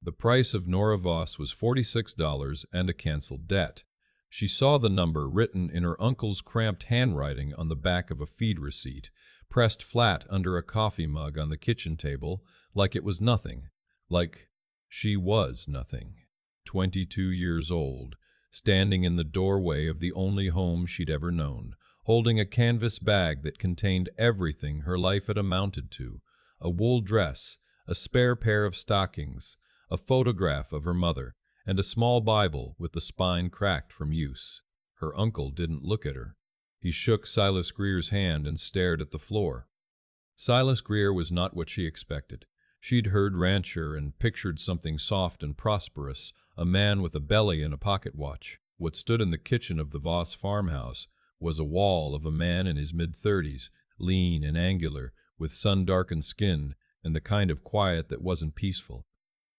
The price of Nora Voss was $46 and a canceled debt. She saw the number written in her uncle's cramped handwriting on the back of a feed receipt, pressed flat under a coffee mug on the kitchen table, like it was nothing, like she was nothing. 22 years old, standing in the doorway of the only home she'd ever known, holding a canvas bag that contained everything her life had amounted to, a wool dress, a spare pair of stockings, a photograph of her mother, and a small Bible with the spine cracked from use. Her uncle didn't look at her. He shook Silas Greer's hand and stared at the floor. Silas Greer was not what she expected. She'd heard rancher and pictured something soft and prosperous, a man with a belly and a pocket watch. What stood in the kitchen of the Voss farmhouse was a wall of a man in his mid-30s, lean and angular, with sun-darkened skin, and the kind of quiet that wasn't peaceful.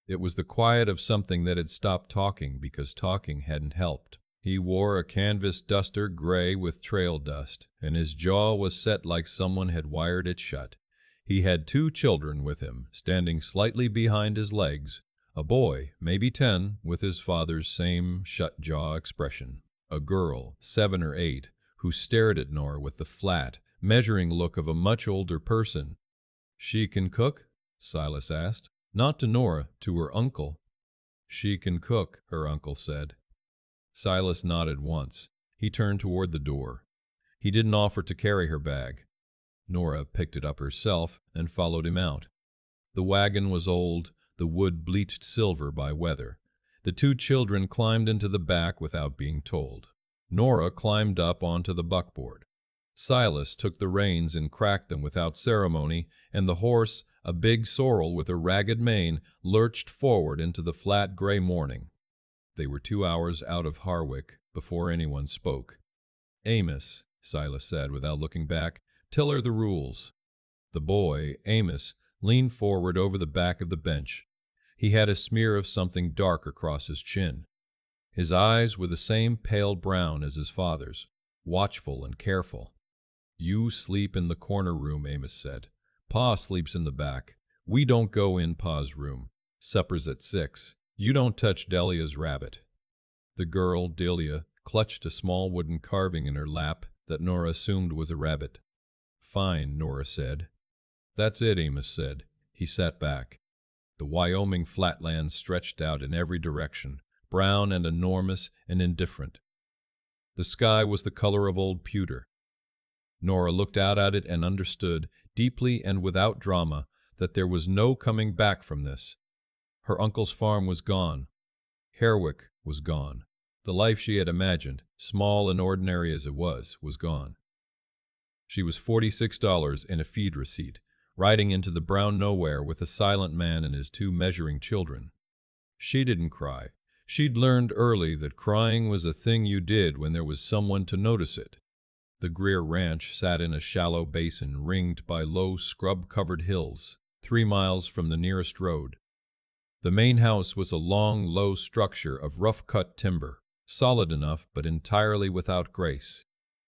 It was the quiet of something that had stopped talking because talking hadn't helped. He wore a canvas duster gray with trail dust, and his jaw was set like someone had wired it shut. He had 2 children with him, standing slightly behind his legs, a boy, maybe 10, with his father's same shut-jaw expression, a girl, 7 or 8, who stared at Nora with the flat, measuring look of a much older person. "She can cook?" Silas asked. Not to Nora, to her uncle. "She can cook," her uncle said. Silas nodded once. He turned toward the door. He didn't offer to carry her bag. Nora picked it up herself and followed him out. The wagon was old, the wood bleached silver by weather. The 2 children climbed into the back without being told. Nora climbed up onto the buckboard. Silas took the reins and cracked them without ceremony, and the horse, a big sorrel with a ragged mane, lurched forward into the flat gray morning. They were 2 hours out of Harwick before anyone spoke. "Amos," Silas said without looking back, "tell her the rules." The boy, Amos, leaned forward over the back of the bench. He had a smear of something dark across his chin. His eyes were the same pale brown as his father's, watchful and careful. "You sleep in the corner room," Amos said. "Pa sleeps in the back. We don't go in Pa's room. Supper's at 6. You don't touch Delia's rabbit." The girl, Delia, clutched a small wooden carving in her lap that Nora assumed was a rabbit. "Fine," Nora said. "That's it," Amos said. He sat back. The Wyoming flatlands stretched out in every direction, brown and enormous and indifferent. The sky was the color of old pewter. Nora looked out at it and understood, deeply and without drama, that there was no coming back from this. Her uncle's farm was gone. Harwick was gone. The life she had imagined, small and ordinary as it was gone. She was $46 in a feed receipt, riding into the brown nowhere with a silent man and his 2 measuring children. She didn't cry. She'd learned early that crying was a thing you did when there was someone to notice it. The Greer ranch sat in a shallow basin ringed by low scrub-covered hills, 3 miles from the nearest road. The main house was a long, low structure of rough-cut timber, solid enough but entirely without grace.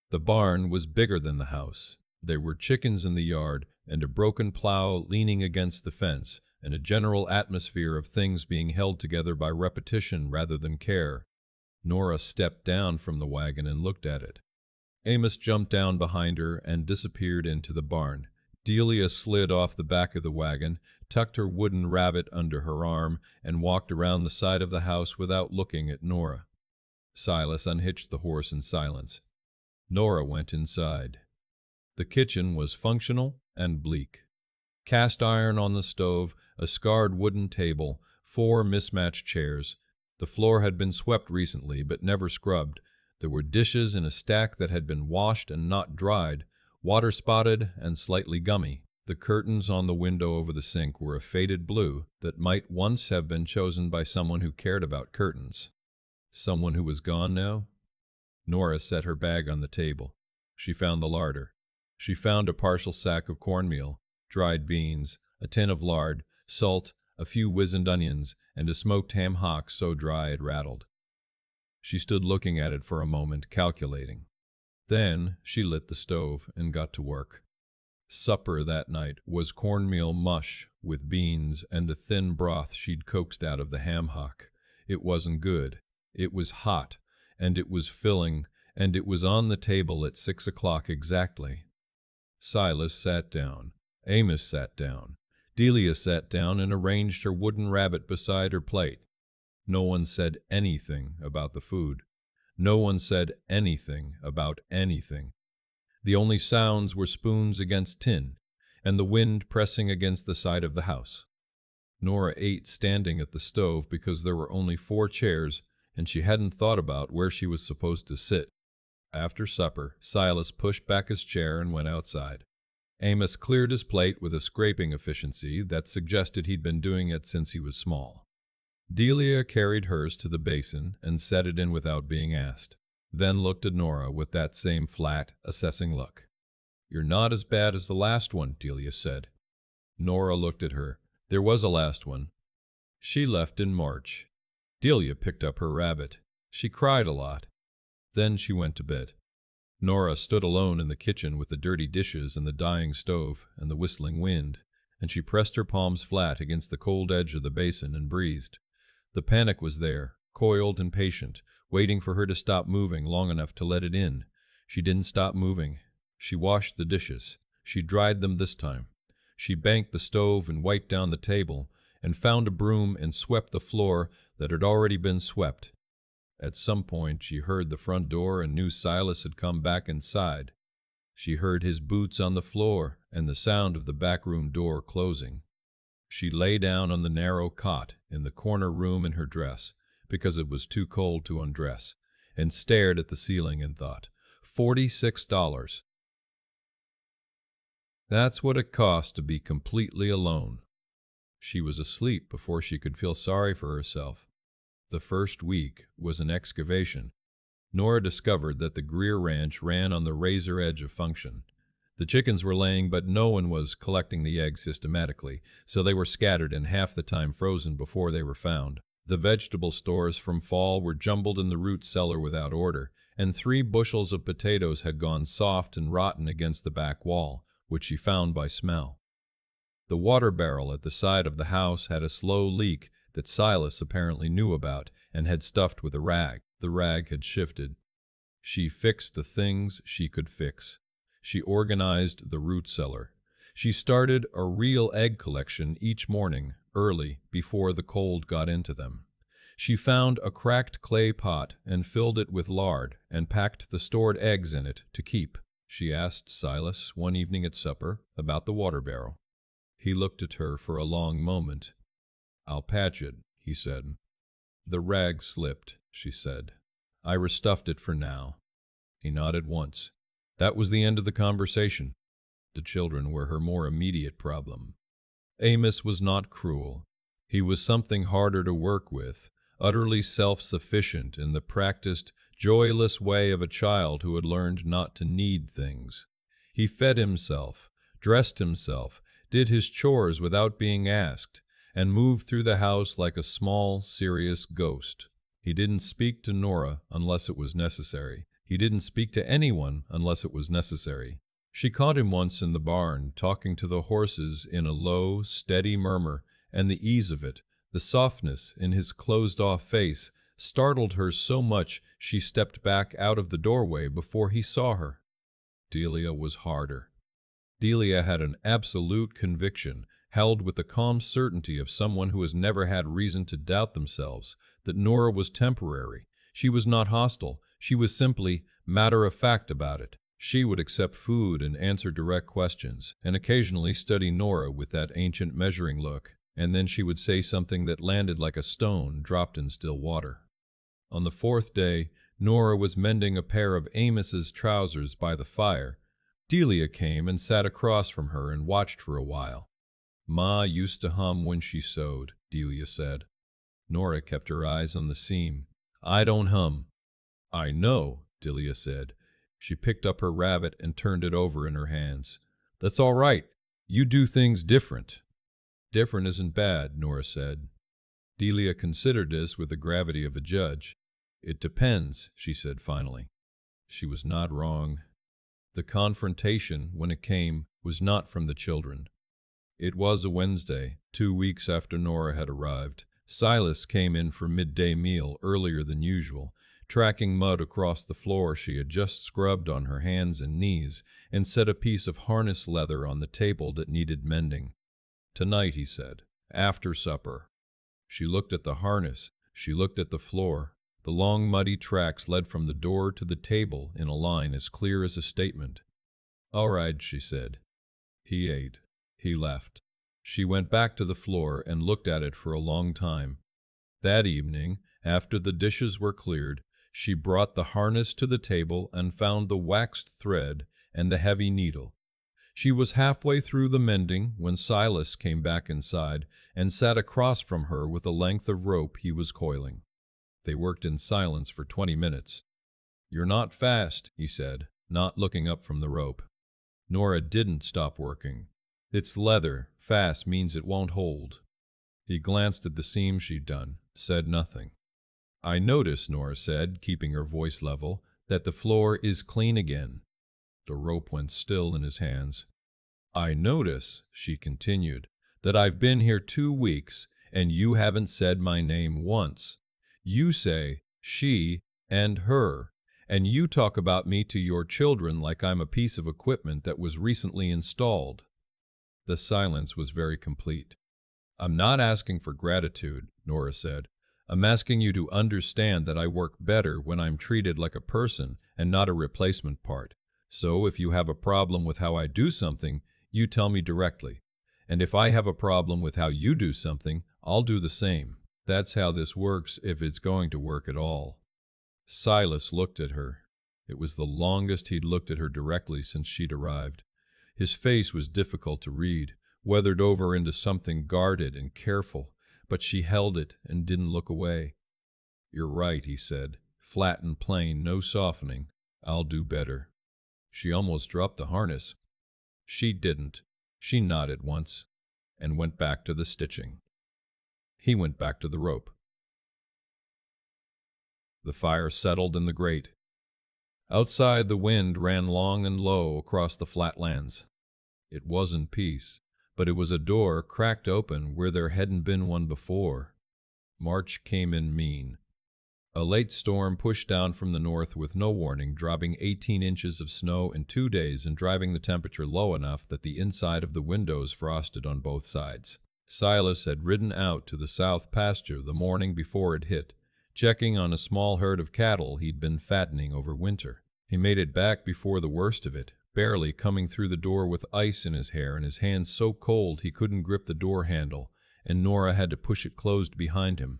The barn was bigger than the house. There were chickens in the yard, and a broken plow leaning against the fence, and a general atmosphere of things being held together by repetition rather than care. Nora stepped down from the wagon and looked at it. Amos jumped down behind her and disappeared into the barn. Delia slid off the back of the wagon, tucked her wooden rabbit under her arm, and walked around the side of the house without looking at Nora. Silas unhitched the horse in silence. Nora went inside. The kitchen was functional and bleak. Cast iron on the stove, a scarred wooden table, 4 mismatched chairs. The floor had been swept recently, but never scrubbed. There were dishes in a stack that had been washed and not dried, water-spotted and slightly gummy. The curtains on the window over the sink were a faded blue that might once have been chosen by someone who cared about curtains. Someone who was gone now? Nora set her bag on the table. She found the larder. She found a partial sack of cornmeal, dried beans, a tin of lard, salt, a few wizened onions, and a smoked ham hock so dry it rattled. She stood looking at it for a moment, calculating. Then she lit the stove and got to work. Supper that night was cornmeal mush with beans and a thin broth she'd coaxed out of the ham hock. It wasn't good. It was hot, and it was filling, and it was on the table at 6 o'clock exactly. Silas sat down. Amos sat down. Delia sat down and arranged her wooden rabbit beside her plate. No one said anything about the food. No one said anything about anything. The only sounds were spoons against tin, and the wind pressing against the side of the house. Nora ate standing at the stove because there were only 4 chairs, and she hadn't thought about where she was supposed to sit. After supper, Silas pushed back his chair and went outside. Amos cleared his plate with a scraping efficiency that suggested he'd been doing it since he was small. Delia carried hers to the basin and set it in without being asked, then looked at Nora with that same flat, assessing look. "You're not as bad as the last one," Delia said. Nora looked at her. There was a last one. She left in March. Delia picked up her rabbit. She cried a lot. Then she went to bed. Nora stood alone in the kitchen with the dirty dishes and the dying stove and the whistling wind, and she pressed her palms flat against the cold edge of the basin and breathed. The panic was there, coiled and patient, waiting for her to stop moving long enough to let it in. She didn't stop moving. She washed the dishes. She dried them this time. She banked the stove and wiped down the table, and found a broom and swept the floor that had already been swept. At some point she heard the front door and knew Silas had come back inside. She heard his boots on the floor and the sound of the back room door closing. She lay down on the narrow cot in the corner room in her dress, because it was too cold to undress, and stared at the ceiling and thought, $46. That's what it cost to be completely alone. She was asleep before she could feel sorry for herself. The first week was an excavation. Nora discovered that the Greer ranch ran on the razor edge of function. The chickens were laying, but no one was collecting the eggs systematically, so they were scattered and half the time frozen before they were found. The vegetable stores from fall were jumbled in the root cellar without order, and 3 bushels of potatoes had gone soft and rotten against the back wall, which she found by smell. The water barrel at the side of the house had a slow leak that Silas apparently knew about and had stuffed with a rag. The rag had shifted. She fixed the things she could fix. She organized the root cellar. She started a real egg collection each morning, early, before the cold got into them. She found a cracked clay pot and filled it with lard and packed the stored eggs in it to keep. She asked Silas one evening at supper about the water barrel. He looked at her for a long moment. "I'll patch it," he said. "The rag slipped," she said. "I restuffed it for now." He nodded once. That was the end of the conversation. The children were her more immediate problem. Amos was not cruel. He was something harder to work with, utterly self-sufficient in the practiced, joyless way of a child who had learned not to need things. He fed himself, dressed himself, did his chores without being asked, and moved through the house like a small, serious ghost. He didn't speak to Nora unless it was necessary. He didn't speak to anyone unless it was necessary. She caught him once in the barn, talking to the horses in a low, steady murmur, and the ease of it, the softness in his closed-off face, startled her so much she stepped back out of the doorway before he saw her. Delia was harder. Delia had an absolute conviction, held with the calm certainty of someone who has never had reason to doubt themselves, that Nora was temporary. She was not hostile. She was simply matter-of-fact about it. She would accept food and answer direct questions, and occasionally study Nora with that ancient measuring look, and then she would say something that landed like a stone dropped in still water. On the 4th day, Nora was mending a pair of Amos's trousers by the fire. Delia came and sat across from her and watched for a while. "Ma used to hum when she sewed," Delia said. Nora kept her eyes on the seam. "I don't hum." "I know," Delia said. She picked up her rabbit and turned it over in her hands. "That's all right. You do things different." "Different isn't bad," Nora said. Delia considered this with the gravity of a judge. "It depends," she said finally. She was not wrong. The confrontation, when it came, was not from the children. It was a Wednesday, 2 weeks after Nora had arrived. Silas came in for midday meal earlier than usual, tracking mud across the floor she had just scrubbed on her hands and knees, and set a piece of harness leather on the table that needed mending. "Tonight," he said, "after supper." She looked at the harness. She looked at the floor. The long muddy tracks led from the door to the table in a line as clear as a statement. "All right," she said. He ate. He left. She went back to the floor and looked at it for a long time. That evening, after the dishes were cleared, she brought the harness to the table and found the waxed thread and the heavy needle. She was halfway through the mending when Silas came back inside and sat across from her with a length of rope he was coiling. They worked in silence for 20 minutes. "You're not fast," he said, not looking up from the rope. Nora didn't stop working. "It's leather. Fast means it won't hold." He glanced at the seam she'd done, said nothing. "I notice," Nora said, keeping her voice level, "that the floor is clean again." The rope went still in his hands. "I notice," she continued, "that I've been here 2 weeks, and you haven't said my name once. You say she and her, and you talk about me to your children like I'm a piece of equipment that was recently installed." The silence was very complete. "I'm not asking for gratitude," Nora said. "I'm asking you to understand that I work better when I'm treated like a person and not a replacement part. So if you have a problem with how I do something, you tell me directly. And if I have a problem with how you do something, I'll do the same. That's how this works if it's going to work at all." Silas looked at her. It was the longest he'd looked at her directly since she'd arrived. His face was difficult to read, weathered over into something guarded and careful, but she held it and didn't look away. "You're right," he said, flat and plain, no softening. "I'll do better." She almost dropped the harness. She didn't. She nodded once and went back to the stitching. He went back to the rope. The fire settled in the grate. Outside, the wind ran long and low across the flatlands. It wasn't peace, but it was a door cracked open where there hadn't been one before. March came in mean. A late storm pushed down from the north with no warning, dropping 18 inches of snow in 2 days and driving the temperature low enough that the inside of the windows frosted on both sides. Silas had ridden out to the south pasture the morning before it hit, checking on a small herd of cattle he'd been fattening over winter. He made it back before the worst of it, barely coming through the door with ice in his hair and his hands so cold he couldn't grip the door handle, and Nora had to push it closed behind him.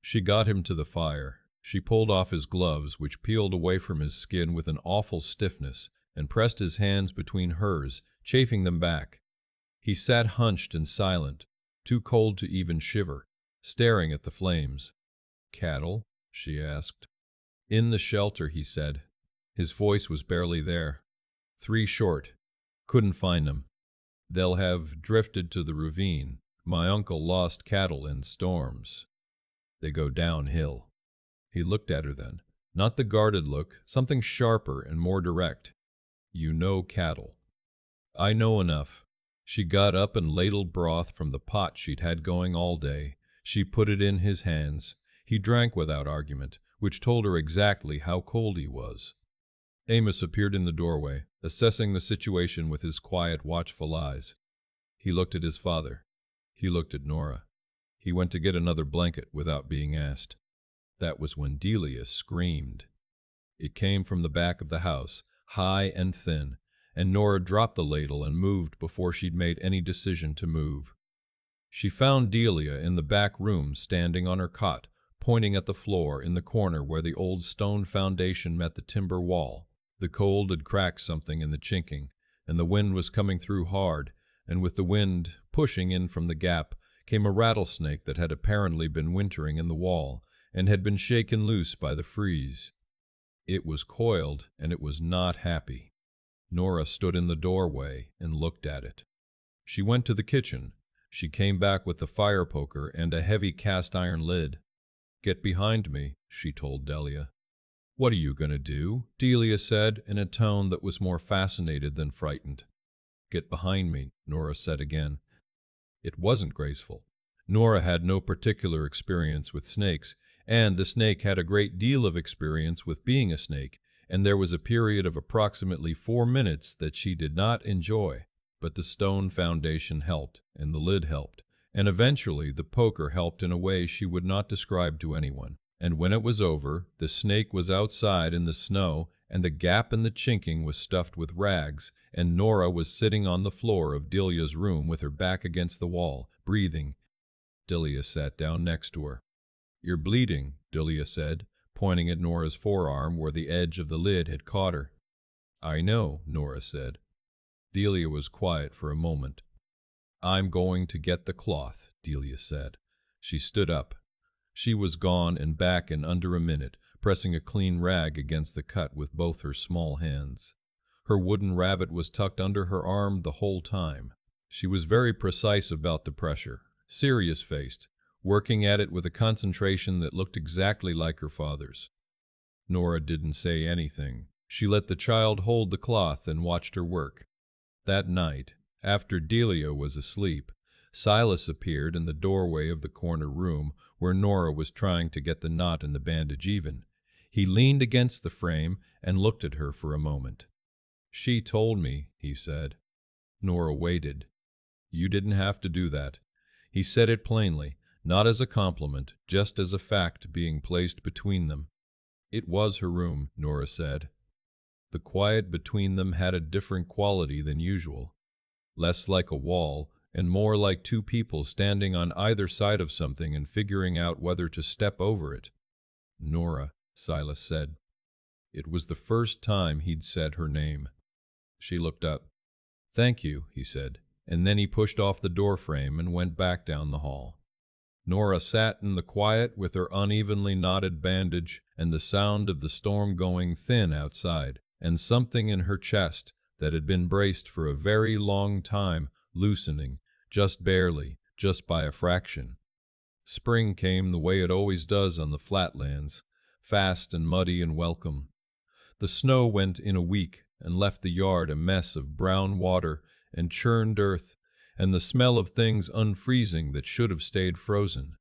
She got him to the fire. She pulled off his gloves, which peeled away from his skin with an awful stiffness, and pressed his hands between hers, chafing them back. He sat hunched and silent, too cold to even shiver, staring at the flames. "Cattle?" she asked. "In the shelter," he said. His voice was barely there. "3 short. Couldn't find them. They'll have drifted to the ravine. My uncle lost cattle in storms. They go downhill." He looked at her then. Not the guarded look, something sharper and more direct. "You know cattle." "I know enough." She got up and ladled broth from the pot she'd had going all day. She put it in his hands. He drank without argument, which told her exactly how cold he was. Amos appeared in the doorway, assessing the situation with his quiet, watchful eyes. He looked at his father. He looked at Nora. He went to get another blanket without being asked. That was when Delia screamed. It came from the back of the house, high and thin, and Nora dropped the ladle and moved before she'd made any decision to move. She found Delia in the back room, standing on her cot, pointing at the floor in the corner where the old stone foundation met the timber wall. The cold had cracked something in the chinking, and the wind was coming through hard, and with the wind pushing in from the gap came a rattlesnake that had apparently been wintering in the wall and had been shaken loose by the freeze. It was coiled, and it was not happy. Nora stood in the doorway and looked at it. She went to the kitchen. She came back with the fire poker and a heavy cast-iron lid. "Get behind me," she told Delia. "What are you going to do?" Delia said in a tone that was more fascinated than frightened. "Get behind me," Nora said again. It wasn't graceful. Nora had no particular experience with snakes, and the snake had a great deal of experience with being a snake, and there was a period of approximately 4 minutes that she did not enjoy. But the stone foundation helped, and the lid helped, and eventually the poker helped in a way she would not describe to anyone. And when it was over, the snake was outside in the snow, and the gap in the chinking was stuffed with rags, and Nora was sitting on the floor of Delia's room with her back against the wall, breathing. Delia sat down next to her. "You're bleeding," Delia said, pointing at Nora's forearm where the edge of the lid had caught her. "I know," Nora said. Delia was quiet for a moment. "I'm going to get the cloth," Delia said. She stood up. She was gone and back in under a minute, pressing a clean rag against the cut with both her small hands. Her wooden rabbit was tucked under her arm the whole time. She was very precise about the pressure, serious-faced, working at it with a concentration that looked exactly like her father's. Nora didn't say anything. She let the child hold the cloth and watched her work. That night, after Delia was asleep, Silas appeared in the doorway of the corner room where Nora was trying to get the knot in the bandage even. He leaned against the frame and looked at her for a moment. "She told me," he said. Nora waited. "You didn't have to do that." He said it plainly, not as a compliment, just as a fact being placed between them. It was her room, Nora said. The quiet between them had a different quality than usual, less like a wall and more like two people standing on either side of something and figuring out whether to step over it. "Nora," Silas said. It was the first time he'd said her name. She looked up. "Thank you," he said, and then he pushed off the door frame and went back down the hall. Nora sat in the quiet with her unevenly knotted bandage and the sound of the storm going thin outside, and something in her chest that had been braced for a very long time loosening, just barely, just by a fraction. Spring came the way it always does on the flatlands, fast and muddy and welcome. The snow went in a week and left the yard a mess of brown water and churned earth, and the smell of things unfreezing that should have stayed frozen.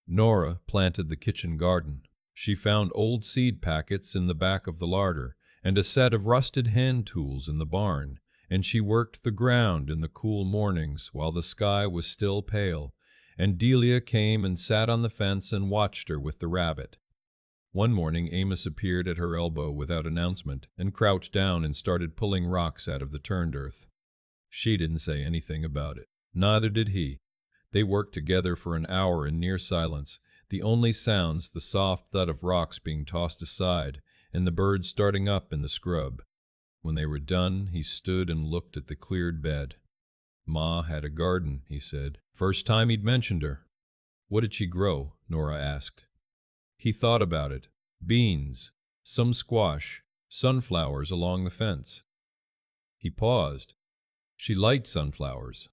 Nora planted the kitchen garden. She found old seed packets in the back of the larder, and a set of rusted hand tools in the barn, and she worked the ground in the cool mornings while the sky was still pale, and Delia came and sat on the fence and watched her with the rabbit. One morning Amos appeared at her elbow without announcement and crouched down and started pulling rocks out of the turned earth. She didn't say anything about it. Neither did he. They worked together for an hour in near silence, the only sounds the soft thud of rocks being tossed aside and the birds starting up in the scrub. When they were done, he stood and looked at the cleared bed. "Ma had a garden," he said. First time he'd mentioned her. "What did she grow?" Nora asked. He thought about it. Beans, some squash, sunflowers along the fence. He paused. "She liked sunflowers."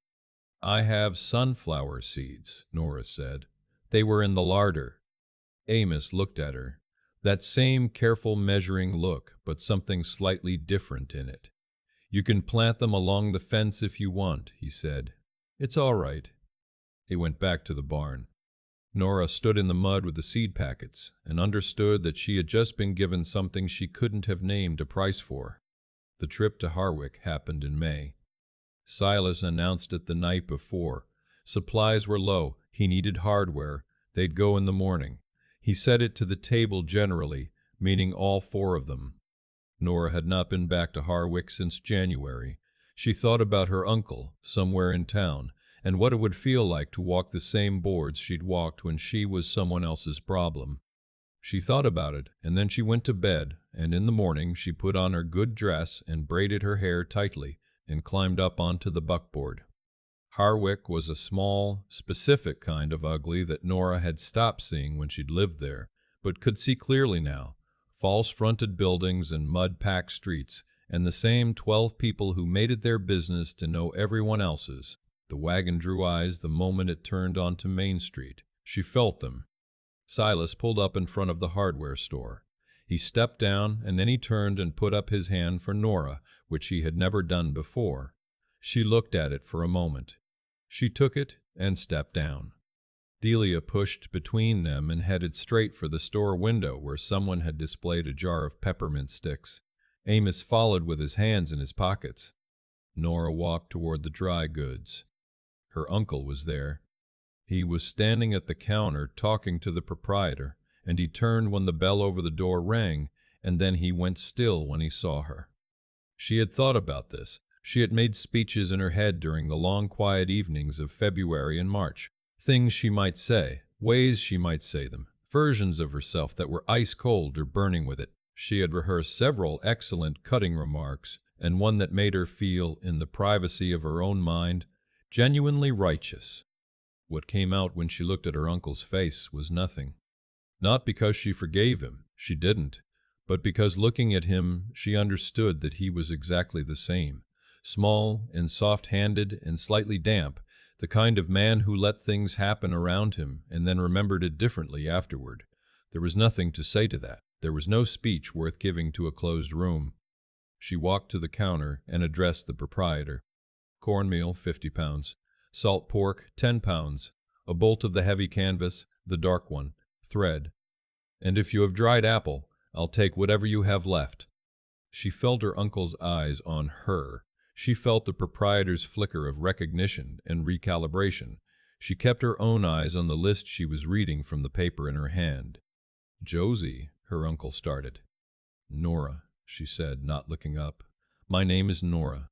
"I have sunflower seeds," Nora said. "They were in the larder." Amos looked at her. That same careful measuring look, but something slightly different in it. "You can plant them along the fence if you want," he said. "It's all right." He went back to the barn. Nora stood in the mud with the seed packets and understood that she had just been given something she couldn't have named a price for. The trip to Harwick happened in May. Silas announced it the night before. Supplies were low. He needed hardware. They'd go in the morning. He said it to the table generally, meaning all four of them. Nora had not been back to Harwick since January. She thought about her uncle, somewhere in town, and what it would feel like to walk the same boards she'd walked when she was someone else's problem. She thought about it, and then she went to bed, and in the morning she put on her good dress and braided her hair tightly and climbed up onto the buckboard. Harwick was a small, specific kind of ugly that Nora had stopped seeing when she'd lived there, but could see clearly now. False-fronted buildings and mud-packed streets, and the same 12 people who made it their business to know everyone else's. The wagon drew eyes the moment it turned onto Main Street. She felt them. Silas pulled up in front of the hardware store. He stepped down, and then he turned and put up his hand for Nora, which he had never done before. She looked at it for a moment. She took it and stepped down. Delia pushed between them and headed straight for the store window where someone had displayed a jar of peppermint sticks. Amos followed with his hands in his pockets. Nora walked toward the dry goods. Her uncle was there. He was standing at the counter talking to the proprietor, and he turned when the bell over the door rang, and then he went still when he saw her. She had thought about this. She had made speeches in her head during the long quiet evenings of February and March. Things she might say, ways she might say them, versions of herself that were ice cold or burning with it. She had rehearsed several excellent cutting remarks, and one that made her feel, in the privacy of her own mind, genuinely righteous. What came out when she looked at her uncle's face was nothing. Not because she forgave him, she didn't, but because looking at him she understood that he was exactly the same, small and soft-handed and slightly damp, the kind of man who let things happen around him and then remembered it differently afterward. There was nothing to say to that. There was no speech worth giving to a closed room. She walked to the counter and addressed the proprietor. Cornmeal, 50 pounds. Salt pork, 10 pounds. A bolt of the heavy canvas, the dark one, thread. And if you have dried apple, I'll take whatever you have left. She felt her uncle's eyes on her. She felt the proprietor's flicker of recognition and recalibration. She kept her own eyes on the list she was reading from the paper in her hand. Josie, her uncle started. Nora, she said, not looking up. My name is Nora.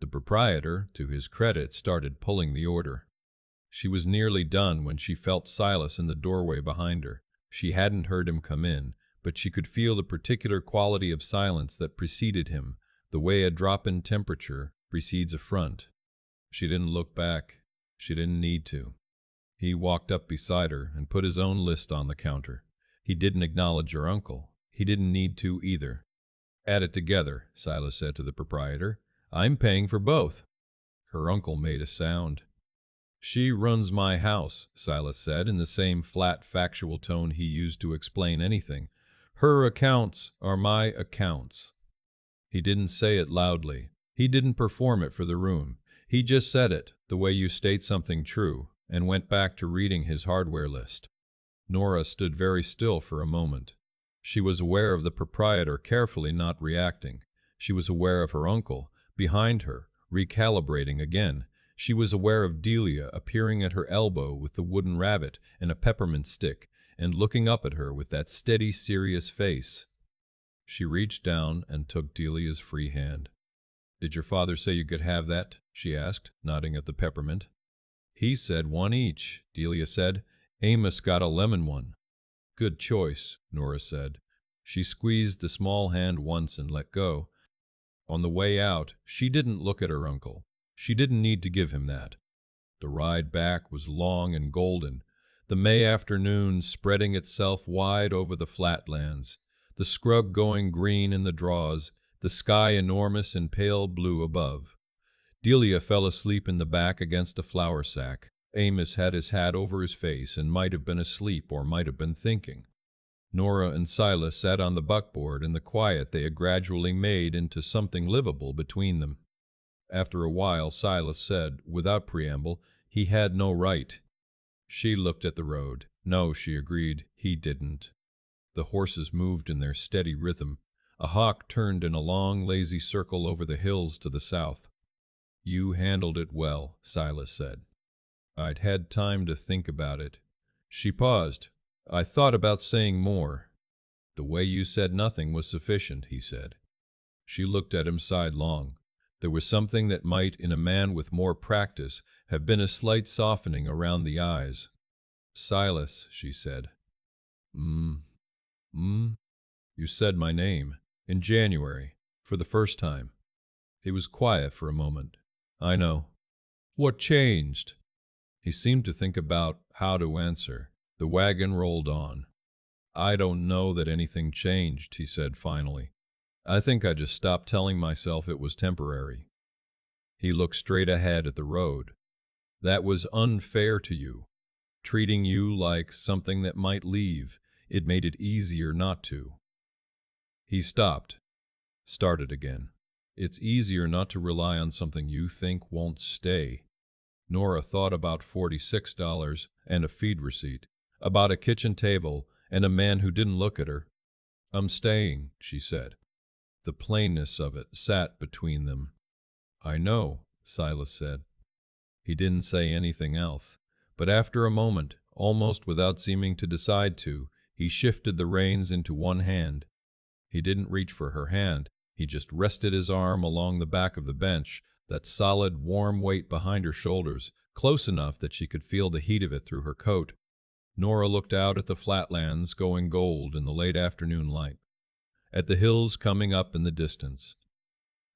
The proprietor, to his credit, started pulling the order. She was nearly done when she felt Silas in the doorway behind her. She hadn't heard him come in, but she could feel the particular quality of silence that preceded him, the way a drop in temperature precedes a front. She didn't look back. She didn't need to. He walked up beside her and put his own list on the counter. He didn't acknowledge her uncle. He didn't need to either. Add it together, Silas said to the proprietor. I'm paying for both. Her uncle made a sound. She runs my house, Silas said in the same flat, factual tone he used to explain anything. Her accounts are my accounts. He didn't say it loudly. He didn't perform it for the room. He just said it, the way you state something true, and went back to reading his hardware list. Nora stood very still for a moment. She was aware of the proprietor carefully not reacting. She was aware of her uncle, behind her, recalibrating again. She was aware of Delia appearing at her elbow with the wooden rabbit and a peppermint stick, and looking up at her with that steady, serious face. She reached down and took Delia's free hand. Did your father say you could have that? She asked, nodding at the peppermint. He said one each, Delia said. Amos got a lemon one. Good choice, Nora said. She squeezed the small hand once and let go. On the way out, she didn't look at her uncle. She didn't need to give him that. The ride back was long and golden, the May afternoon spreading itself wide over the flatlands, the scrub going green in the draws, the sky enormous and pale blue above. Delia fell asleep in the back against a flour sack. Amos had his hat over his face and might have been asleep or might have been thinking. Nora and Silas sat on the buckboard in the quiet they had gradually made into something livable between them. After a while, Silas said, without preamble, he had no right. She looked at the road. No, she agreed, he didn't. The horses moved in their steady rhythm. A hawk turned in a long, lazy circle over the hills to the south. You handled it well, Silas said. I'd had time to think about it. She paused. I thought about saying more. The way you said nothing was sufficient, he said. She looked at him sidelong. There was something that might, in a man with more practice, have been a slight softening around the eyes. Silas, she said. You said my name, in January, for the first time. He was quiet for a moment. I know. What changed? He seemed to think about how to answer. The wagon rolled on. I don't know that anything changed, he said finally. I think I just stopped telling myself it was temporary. He looked straight ahead at the road. That was unfair to you, treating you like something that might leave. It made it easier not to. He stopped, started again. It's easier not to rely on something you think won't stay. Nora thought about $46 and a feed receipt, about a kitchen table and a man who didn't look at her. "I'm staying," she said. The plainness of it sat between them. "I know," Silas said. He didn't say anything else, but after a moment, almost without seeming to decide to, he shifted the reins into one hand. He didn't reach for her hand, he just rested his arm along the back of the bench, that solid, warm weight behind her shoulders, close enough that she could feel the heat of it through her coat. Nora looked out at the flatlands going gold in the late afternoon light, at the hills coming up in the distance,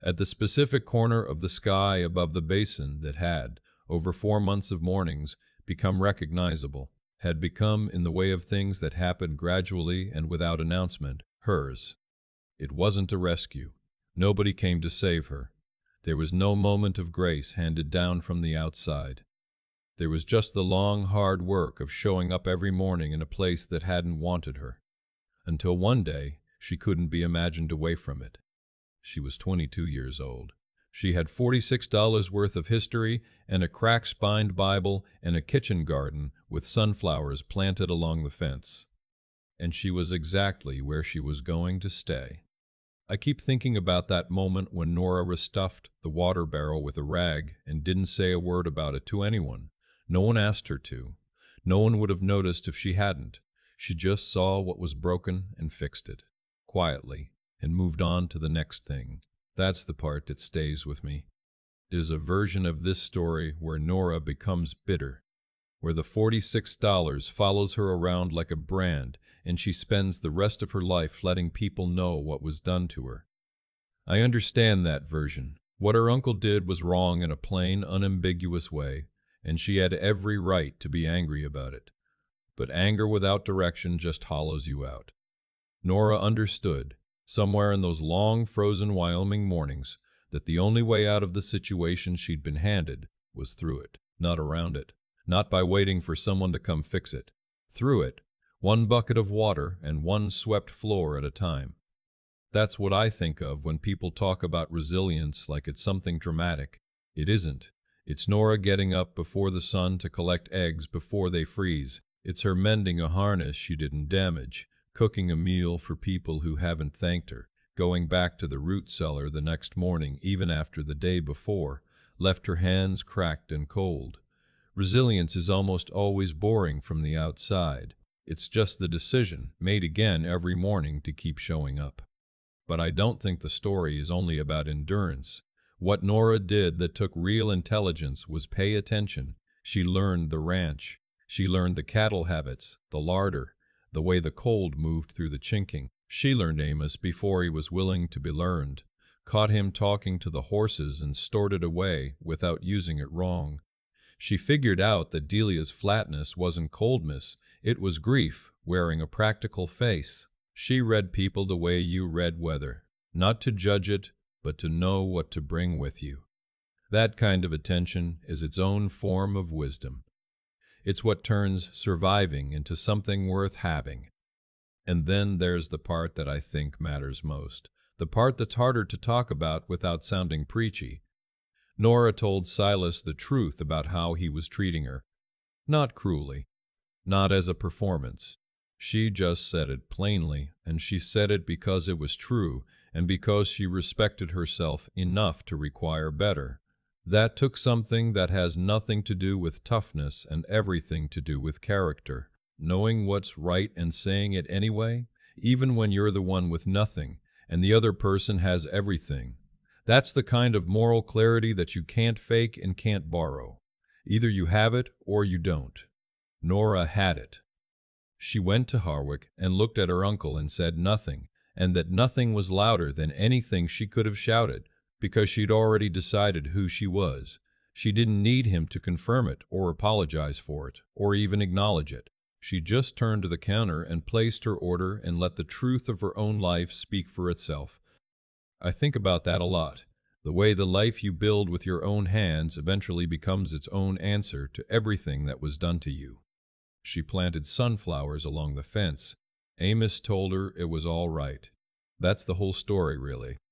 at the specific corner of the sky above the basin that had, over 4 months of mornings, become recognizable, had become, in the way of things that happened gradually and without announcement, hers. It wasn't a rescue. Nobody came to save her. There was no moment of grace handed down from the outside. There was just the long, hard work of showing up every morning in a place that hadn't wanted her. Until one day, she couldn't be imagined away from it. She was 22 years old. She had $46 worth of history and a crack-spined Bible and a kitchen garden with sunflowers planted along the fence. And she was exactly where she was going to stay. I keep thinking about that moment when Nora restuffed the water barrel with a rag and didn't say a word about it to anyone. No one asked her to. No one would have noticed if she hadn't. She just saw what was broken and fixed it, quietly, and moved on to the next thing. That's the part that stays with me. There's a version of this story where Nora becomes bitter, where the $46 follows her around like a brand, and she spends the rest of her life letting people know what was done to her. I understand that version. What her uncle did was wrong in a plain, unambiguous way, and she had every right to be angry about it. But anger without direction just hollows you out. Nora understood, somewhere in those long, frozen Wyoming mornings, that the only way out of the situation she'd been handed was through it, not around it, not by waiting for someone to come fix it. Through it, one bucket of water and one swept floor at a time. That's what I think of when people talk about resilience like it's something dramatic. It isn't. It's Nora getting up before the sun to collect eggs before they freeze. It's her mending a harness she didn't damage, cooking a meal for people who haven't thanked her, going back to the root cellar the next morning even after the day before left her hands cracked and cold. Resilience is almost always boring from the outside. It's just the decision, made again every morning, to keep showing up. But I don't think the story is only about endurance. What Nora did that took real intelligence was pay attention. She learned the ranch. She learned the cattle habits, the larder, the way the cold moved through the chinking. She learned Amos before he was willing to be learned, caught him talking to the horses and stored it away without using it wrong. She figured out that Delia's flatness wasn't coldness, it was grief wearing a practical face. She read people the way you read weather, not to judge it, but to know what to bring with you. That kind of attention is its own form of wisdom. It's what turns surviving into something worth having. And then there's the part that I think matters most, the part that's harder to talk about without sounding preachy. Nora told Silas the truth about how he was treating her. Not cruelly, not as a performance. She just said it plainly, and she said it because it was true, and because she respected herself enough to require better. That took something that has nothing to do with toughness and everything to do with character. Knowing what's right and saying it anyway, even when you're the one with nothing, and the other person has everything. That's the kind of moral clarity that you can't fake and can't borrow. Either you have it or you don't. Nora had it. She went to Harwick and looked at her uncle and said nothing, and that nothing was louder than anything she could have shouted, because she'd already decided who she was. She didn't need him to confirm it or apologize for it, or even acknowledge it. She just turned to the counter and placed her order and let the truth of her own life speak for itself. I think about that a lot. The way the life you build with your own hands eventually becomes its own answer to everything that was done to you. She planted sunflowers along the fence. Amos told her it was all right. That's the whole story, really.